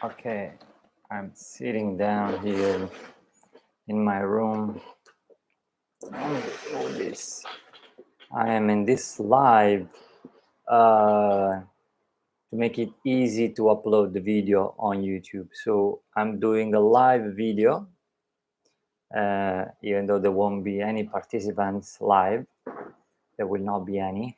Okay, I'm sitting down here in my room. Oh, this. I am in this live to make it easy to upload the video on YouTube. So I'm doing a live video, even though there won't be any participants live. There will not be any.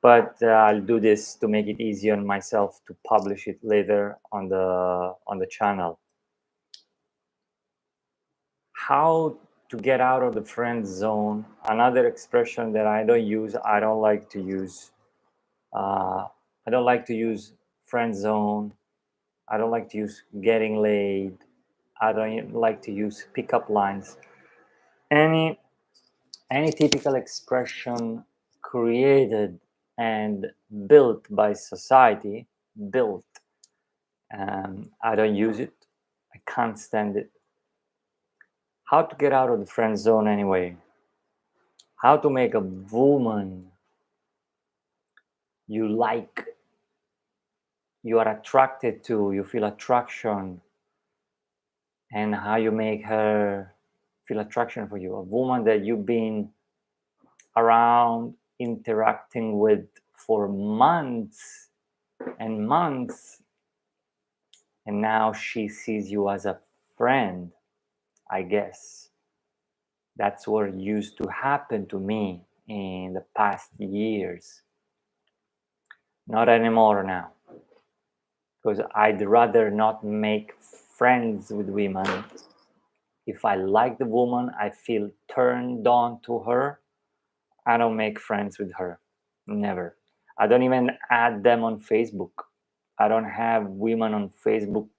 But I'll do this to make it easy on myself to publish it later on the channel. How to get out of the friend zone? Another expression that I don't use. I don't like to use. I don't like to use friend zone. I don't like to use getting laid. I don't like to use pickup lines. Any typical expression created and built by society, built. I don't use it. I can't stand it. How to get out of the friend zone anyway? How to make a woman you like, you are attracted to, you feel attraction, and how you make her feel attraction for you. A woman that you've been around interacting with for months and months, and now she sees you as a friend, I guess. That's what used to happen to me in the past years. Not anymore now, because I'd rather not make friends with women. If I like the woman, I feel turned on to her, I don't make friends with her. Never. I don't even add them on Facebook. I don't have women on Facebook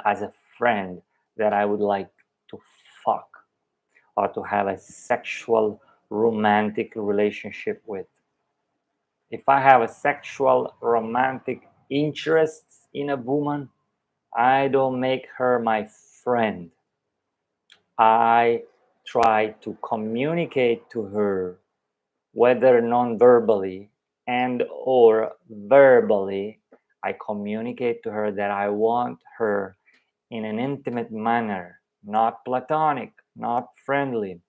as a friend that I would like to fuck or to have a sexual romantic relationship with. If I have a sexual romantic interest in a woman, I don't make her my friend. I try to communicate to her, whether non-verbally and or verbally. I communicate to her that I want her in an intimate manner, not platonic, not friendly,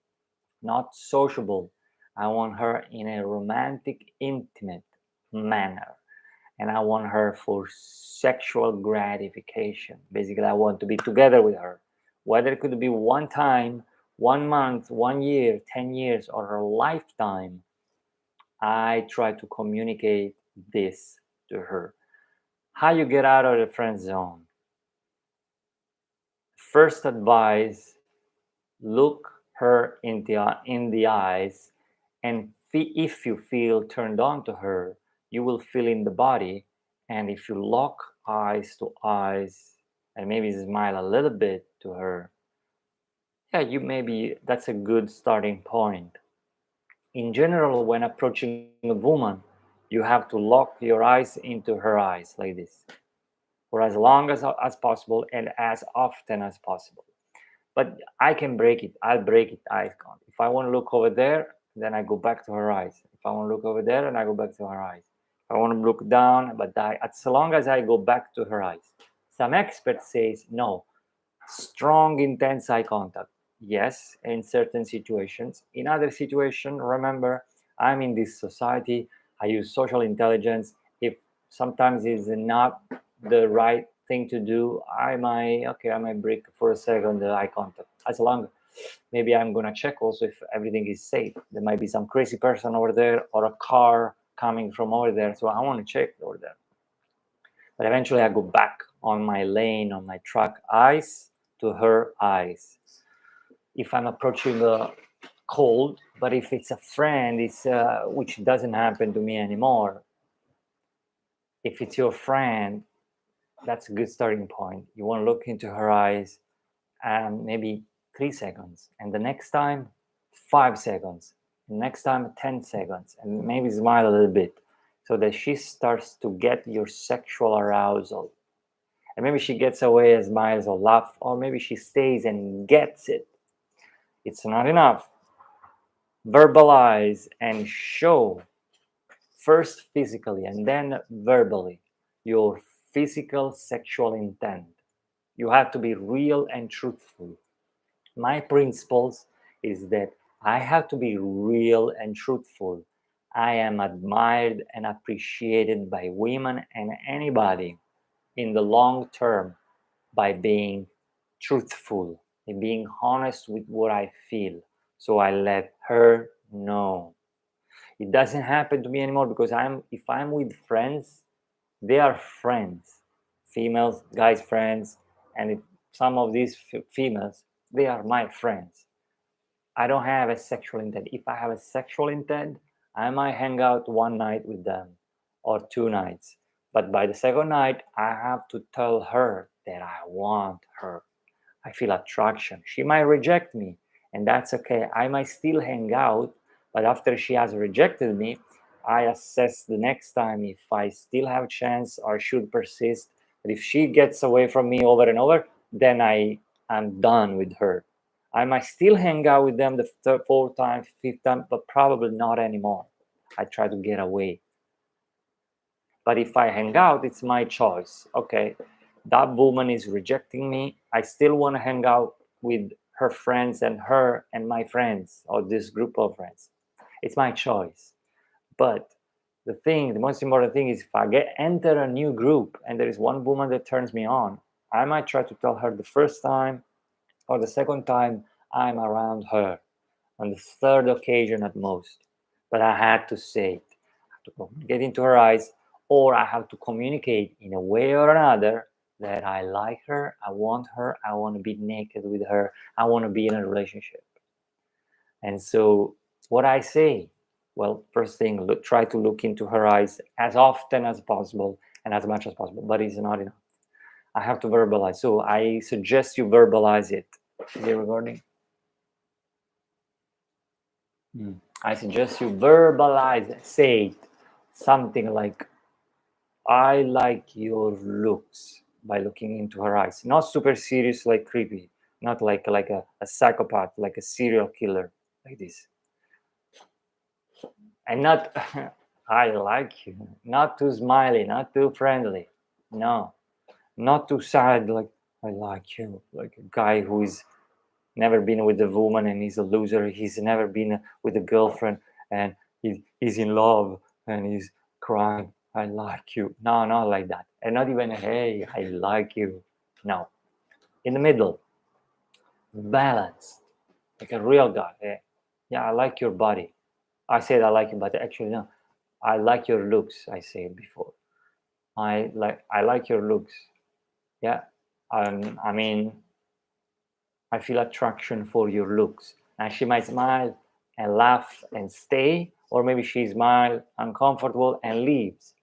not sociable. I want her in a romantic, intimate manner. And I want her for sexual gratification. Basically, I want to be together with her. Whether it could be one time, 1 month, 1 year, 10 years, or a lifetime, I try to communicate this to her. How you get out of the friend zone? First advice, look her in the eyes, and if you feel turned on to her, you will feel in the body. And if you lock eyes to eyes and maybe smile a little bit to her, yeah, that's a good starting point. In general, when approaching a woman, you have to lock your eyes into her eyes like this for as long as possible and as often as possible. But I can break it. I'll break it. I can't. If I want to look over there, then I go back to her eyes. If I want to look over there, and I go back to her eyes. If I want to look down, but as long as I go back to her eyes. Some experts say no. Strong, intense eye contact. Yes, in certain situations. In other situations, remember, I'm in this society. I use social intelligence. If sometimes it's not the right thing to do, I might break for a second the eye contact. As long, maybe I'm gonna check also if everything is safe. There might be some crazy person over there or a car coming from over there, so I want to check over there. But eventually I go back on my lane, on my track, eyes to her eyes. If I'm approaching a cold, but if it's a friend, which doesn't happen to me anymore. If it's your friend, that's a good starting point. You want to look into her eyes and maybe 3 seconds, and the next time 5 seconds, the next time 10 seconds, and maybe smile a little bit so that she starts to get your sexual arousal. And maybe she gets away and smiles or laughs, or maybe she stays and gets it. It's not enough. Verbalize and show, first physically and then verbally, your physical sexual intent. You have to be real and truthful. My principles is that I have to be real and truthful. I am admired and appreciated by women and anybody in the long term by being truthful and being honest with what I feel. So I let her know. It doesn't happen to me anymore because if I'm with friends, they are friends, females, guys, friends, and if some of these females, they are my friends. I don't have a sexual intent. If I have a sexual intent, I might hang out one night with them or 2 nights. But by the second night, I have to tell her that I want her. I feel attraction. She might reject me, and that's okay. I might still hang out, but after she has rejected me, I assess the next time if I still have a chance or should persist. But if she gets away from me over and over, then I'm done with her. I might still hang out with them the third, fourth time, fifth time, but probably not anymore. I try to get away. But if I hang out, it's my choice. Okay, that woman is rejecting me. I still want to hang out with her friends and her and my friends or this group of friends. It's my choice. But the most important thing is if I enter a new group and there is one woman that turns me on, I might try to tell her the first time or the second time I'm around her, on the third occasion at most. But I had to say it. I have to get into her eyes, or I have to communicate in a way or another that I like her, I want to be naked with her, I want to be in a relationship. And so what I say, well, first thing, try to look into her eyes as often as possible and as much as possible, but it's not enough. I have to verbalize. So I suggest you verbalize it. Is it recording? I suggest you verbalize it. Say it. Something like, I like your looks, by looking into her eyes. Not super serious, like creepy. Not like a psychopath, like a serial killer, like this. And not, I like you. Not too smiley, not too friendly. No. Not too sad, like, I like you. Like a guy who is never been with a woman and he's a loser. He's never been with a girlfriend and he's in love and he's crying, I like you. No, not like that. And not even, hey, I like you. No. In the middle, balance, like a real guy. Yeah, I like your body. I said I like you, but actually, no. I like your looks, I said before. I like your looks. Yeah. I mean, I feel attraction for your looks. And she might smile and laugh and stay, or maybe she smiles uncomfortable and leaves.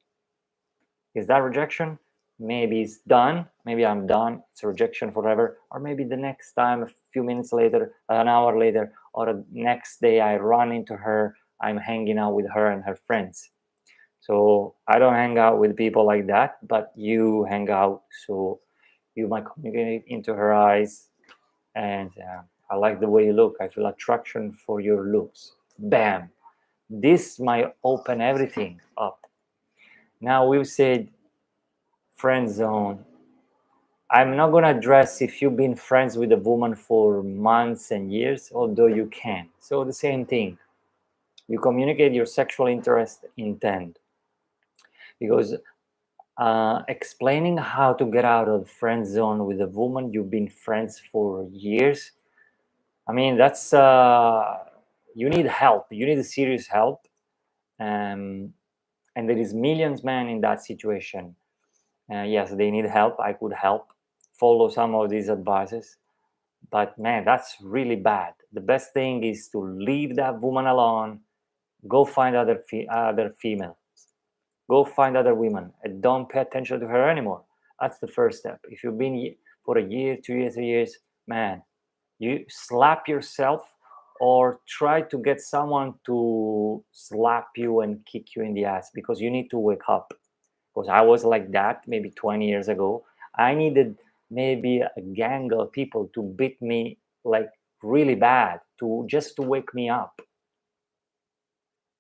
Is that rejection? Maybe it's done. Maybe I'm done. It's a rejection forever. Or maybe the next time, a few minutes later, an hour later, or the next day I run into her, I'm hanging out with her and her friends. So I don't hang out with people like that, but you hang out. So you might communicate into her eyes. And I like the way you look. I feel attraction for your looks. Bam. This might open everything up. Now we've said friend zone. I'm not going to address if you've been friends with a woman for months and years, although you can. So the same thing. You communicate your sexual interest intent. Because explaining how to get out of the friend zone with a woman you've been friends for years, I mean, that's you need help. You need serious help, and there is millions men in that situation. Yes, they need help. I could help. Follow some of these advices, but man, that's really bad. The best thing is to leave that woman alone. Go find other females. Go find other women, and don't pay attention to her anymore. That's the first step. If you've been for a year, 2 years, 3 years, man, you slap yourself or try to get someone to slap you and kick you in the ass, because you need to wake up. Because I was like that maybe 20 years ago. I needed maybe a gang of people to beat me like really bad, to just to wake me up.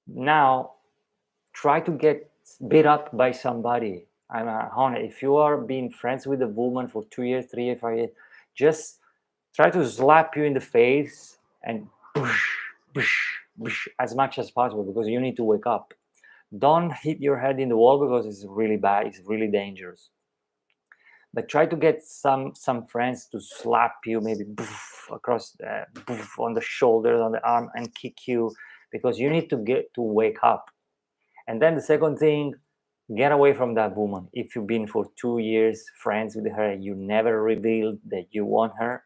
Now try to get beat up by somebody. I'm honest. If you are being friends with a woman for 2 years, 3 years, 5 years, just try to slap you in the face and as much as possible, because you need to wake up. Don't hit your head in the wall, because it's really bad. It's really dangerous. But try to get some friends to slap you, maybe across on the shoulders, on the arm, and kick you, because you need to get to wake up. And then the second thing, get away from that woman. If you've been for 2 years friends with her, you never revealed that you want her,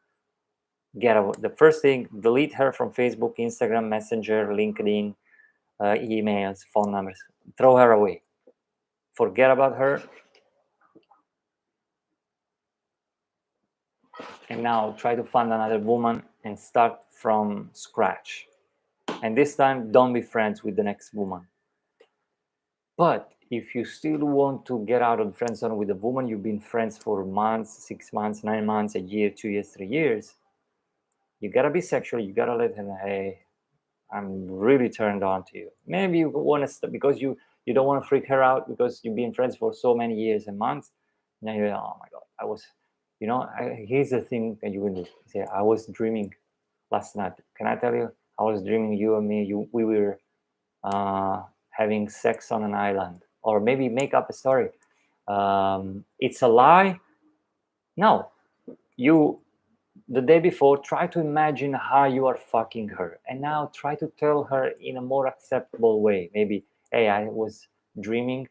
get away. The first thing, delete her from Facebook, Instagram, Messenger, LinkedIn, emails, phone numbers. Throw her away. Forget about her. And now try to find another woman and start from scratch. And this time, don't be friends with the next woman. But if you still want to get out of the friend zone with a woman you've been friends for months, 6 months, 9 months, a year, 2 years, 3 years, you gotta be sexual. You gotta let her know, hey, I'm really turned on to you. Maybe you want to stop because you don't want to freak her out, because you've been friends for so many years and months. Now you're like, oh my God, I was, here's the thing that you will do. Say, I was dreaming last night. Can I tell you? I was dreaming you and me, we were having sex on an island. Or maybe make up a story. It's a lie. No, the day before, try to imagine how you are fucking her, and now try to tell her in a more acceptable way. Maybe, hey, I was dreaming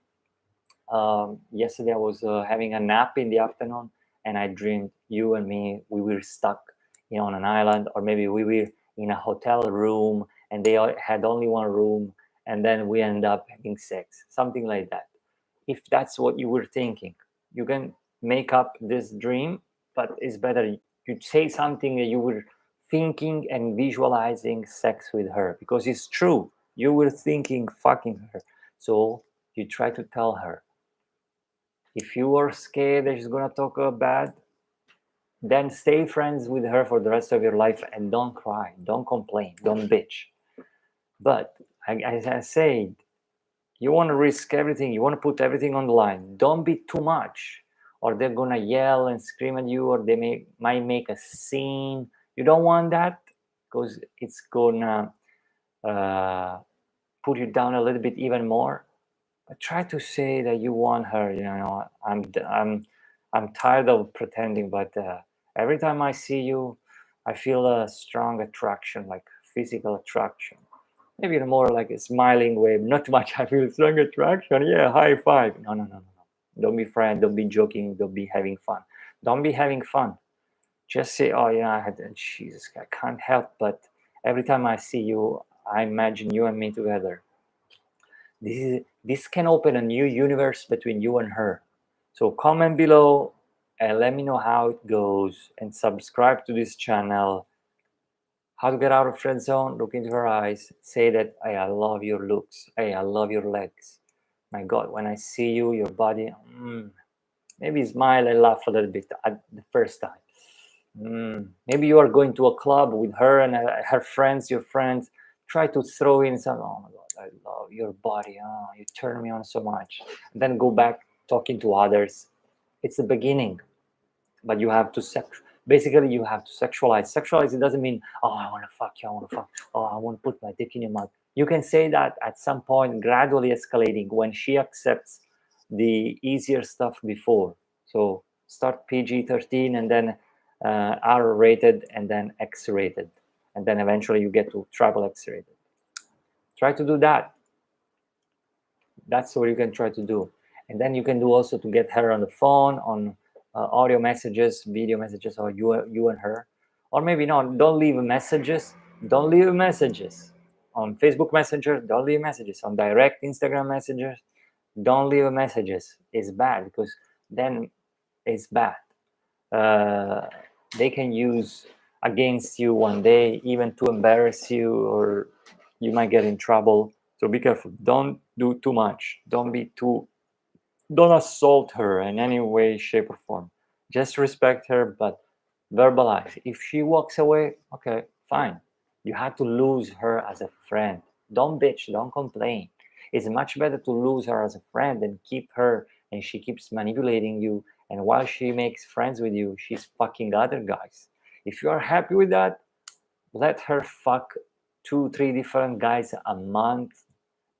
yesterday. I was having a nap in the afternoon, and I dreamed you and me, we were stuck on an island, or maybe we were in a hotel room and they had only one room, and then we end up having sex, something like that. If that's what you were thinking, you can make up this dream, but it's better you say something that you were thinking and visualizing sex with her, because it's true. You were thinking fucking her. So you try to tell her. If you are scared that she's gonna talk bad, then stay friends with her for the rest of your life and don't cry, don't complain, don't bitch. But as I said, you want to risk everything, you want to put everything on the line. Don't be too much, or they're gonna yell and scream at you, or they might make a scene. You don't want that, because it's gonna put you down a little bit even more. But try to say that you want her. I'm tired of pretending, but every time I see you, I feel a strong attraction, like physical attraction. Maybe more like a smiling way, not much. I feel strong attraction. Yeah, high five. No. Don't be friend. Don't be joking. Don't be having fun. Don't be having fun. Just say, oh yeah, Jesus, I can't help but every time I see you, I imagine you and me together. This can open a new universe between you and her. So comment below and let me know how it goes, and subscribe to this channel. How to get out of friend zone? Look into her eyes. Say that, hey, I love your looks. Hey, I love your legs. My God, when I see you, your body, maybe smile and laugh a little bit at the first time. Maybe you are going to a club with her and her friends, your friends. Try to throw in some, oh my God, I love your body. Oh, you turn me on so much. And then go back talking to others. It's the beginning, but you have to basically you have to sexualize. Sexualize, it doesn't mean, oh, I want to fuck you, I want to fuck, oh, I want to put my dick in your mouth. You can say that at some point, gradually escalating when she accepts the easier stuff before. So start PG-13 and then R-rated and then X-rated, and then eventually you get to triple X-rated. Try to do that. That's what you can try to do. And then you can do also to get her on the phone, on audio messages, video messages, or you and her. Or maybe not, don't leave messages. Don't leave messages on Facebook Messenger. Don't leave messages on direct Instagram messages. Don't leave messages. It's bad, because then it's bad. They can use against you one day, even to embarrass you, or you might get in trouble. So be careful. Don't do too much. Don't assault her in any way, shape, or form. Just respect her, but verbalize. If she walks away, okay, fine. You have to lose her as a friend. Don't bitch, don't complain. It's much better to lose her as a friend than keep her and she keeps manipulating you, and while she makes friends with you, she's fucking other guys. If you are happy with that, let her fuck 2-3 different guys a month,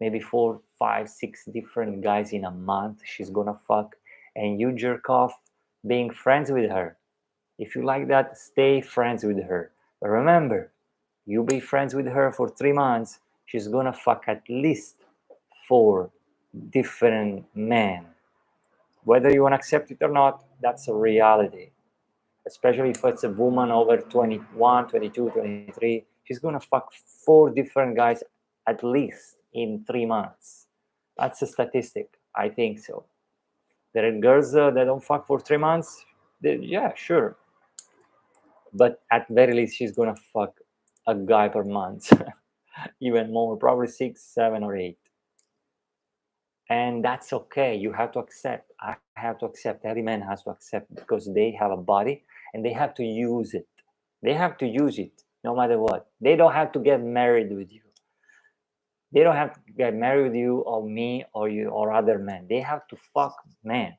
maybe 4, 5, 6 different guys in a month she's gonna fuck, and you jerk off being friends with her. If you like that, stay friends with her. But remember, you be friends with her for 3 months, she's gonna fuck at least 4 different men. Whether you want to accept it or not, that's a reality. Especially if it's a woman over 21, 22, 23, she's gonna fuck 4 different guys at least in 3 months. That's a statistic. I think so. There are girls that don't fuck for 3 months. Yeah, sure. But at very least, she's gonna fuck a guy per month. Even more, probably 6, 7, or 8. And that's okay. You have to accept. I have to accept. Every man has to accept, because they have a body and they have to use it. They have to use it no matter what. They don't have to get married with you. They don't have to get married with you or me or you or other men. They have to fuck men.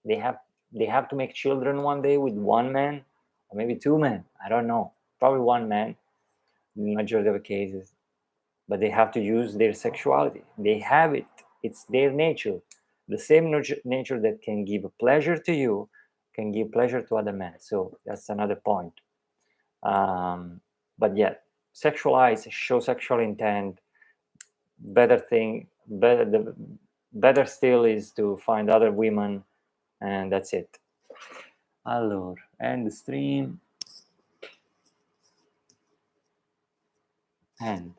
They have to make children one day with one man or maybe 2 men. I don't know. Probably 1 man in the majority of the cases. But they have to use their sexuality. They have it. It's their nature. The same nature that can give pleasure to you can give pleasure to other men. So that's another point. But yeah, sexualize, show sexual intent. Better still is to find other women, and that's it. Allora, end the stream. End.